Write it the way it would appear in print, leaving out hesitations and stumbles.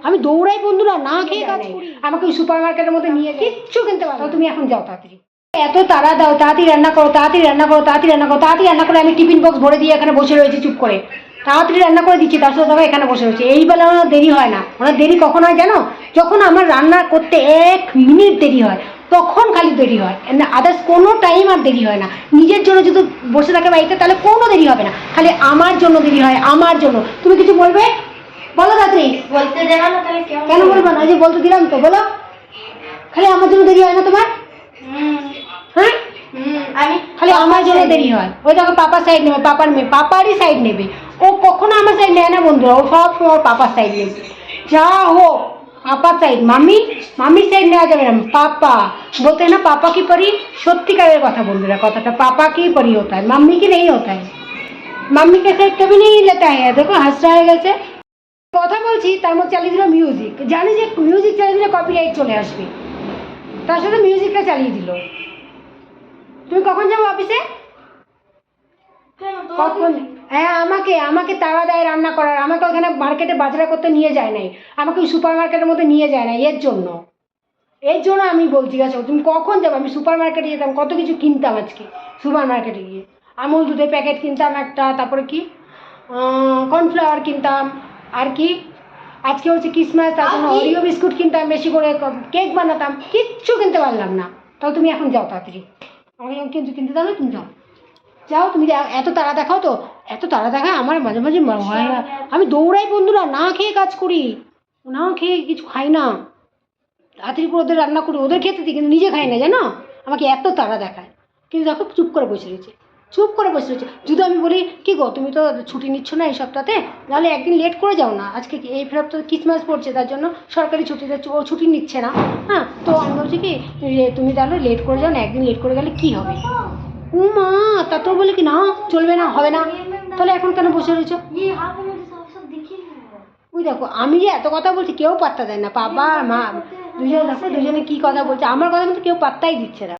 আমি দৌড়াই বন্ধুরা, না খেয়ে কাজ করি। আমাকে ওই সুপার মার্কেটের মধ্যে নিয়ে কিচ্ছু কিনতে পারো, তুমি এখন যাও তাড়াতাড়ি। এত তাড়া দাও, তাড়াতাড়ি রান্না করো, তাড়াতাড়ি রান্না করো, তাড়াতাড়ি রান্না করো, তাড়াতাড়ি রান্না করে আমি টিফিন বক্স ভরে দিয়ে এখানে বসে রয়েছি চুপ করে। তাড়াতাড়ি রান্না করে দিচ্ছি, তার সাথে এখানে বসে রয়েছে। এই বেলা আমার দেরি হয় না। ওনার দেরি কখন হয় জানো? যখন আমার রান্না করতে 1 মিনিট দেরি হয় তখন খালি দেরি হয়, আদার্স কোনো টাইম আর দেরি হয় না। নিজের জন্য যদি বসে থাকে বাড়িতে তাহলে কোনো দেরি হবে না, খালি আমার জন্য দেরি হয়, আমার জন্য। তুমি কিছু বলবে? বলো তাড়াতাড়ি। বলতে দেবে না তাহলে কেন বলবো না? যে বলতে দিলাম তো, বলো। খালি আমার জন্য দেরি হয় না তোমার? হ্যাঁ, আমি খালি আমার জন্য দেরি হয়। ওই দেখো পাপার সাইড নেবে, পাপার মেয়ে পাপারই সাইড নেবে। ও কখনো আমার সাইড নেয় না বন্ধুরা, ও সব সময় পাপার সাইড নেবে। যা হোক পাপার সাইড, মামির সাইড নেওয়া যাবে না। পাপা বলতে না, पापा की परी সত্যিকারের কথা বন্ধুরা, কথাটা पापा की परी होता है, मम्मी की नहीं होता है। मम्मी के साइड कभी नहीं लेता है। देखो हंस रहा है गেছে। কথা বলছি তার মধ্যে চালিয়ে দিল মিউজিক। জানি যে মিউজিক চালিয়ে দিলে কপিরাইট চলে আসবে, তার সাথে মিউজিকটা চালিয়ে দিল। তুমি কখন যাবো অফিসে? কখন? হ্যাঁ, আমাকে তাড়া দেয় রান্না করার। আমাকে ওখানে মার্কেটে বাজার করতে নিয়ে যায় নাই, আমাকে ওই সুপার মার্কেটের মধ্যে নিয়ে যায় না। এর জন্য আমি বলছি গেছো, তুমি কখন যাবো? আমি সুপার মার্কেটে যেতাম, কত কিছু কিনতাম আজকে সুপার মার্কেটে গিয়ে। আমুল দুধের প্যাকেট কিনতাম একটা, তারপরে কি কর্নফ্লাওয়ার কিনতাম, আর কি আজকে হচ্ছে ক্রিসমাস, তার জন্য ওরিও বিস্কুট কিনতাম, বেশি করে কেক বানাতাম। কিচ্ছু কিনতে পারলাম না। তাহলে তুমি এখন যাও তাড়াতাড়ি, আমাকে যখন কিন্তু কিনতে দাও না, তুমি যাও যাও। তুমি এত তাড়া দেখাও তো, এত তাড়া দেখায় আমার মাঝে মাঝে হয় না। আমি দৌড়াই বন্ধুরা, না খেয়ে কাজ করি, না খেয়ে কিছু খাই না। তাড়াতাড়ি করে ওদের রান্না করি, ওদের খেতে দিই, কিন্তু নিজে খাই না জানো। আমাকে এত তাড়া দেখায়, কিন্তু দেখো চুপ করে বসে রয়েছে, চুপ করে বসে রয়েছে। যদি আমি বলি কি গো তুমি তো ছুটি নিচ্ছ না এই সপ্তাহে, তাহলে একদিন লেট করে যাও না। আজকে এই সপ্তাহে ক্রিসমাস পড়ছে, তার জন্য সরকারি ছুটিতে ও ছুটি নিচ্ছে না। হ্যাঁ, তো আমি বলছি কি তুমি তাহলে লেট করে যাও না, একদিন লেট করে গেলে কী হবে? ও মা, তা তো বলে কি না চলবে না, হবে না। তাহলে এখন কেন বসে রয়েছো? ওই দেখো আমি যে এত কথা বলছি কেউ পাত্তা দেয় না, বাবা আর মা দুজনে দেখো, দুজনে কি কথা বলছে, আমার কথা কিন্তু কেউ পাত্তাই দিচ্ছে না।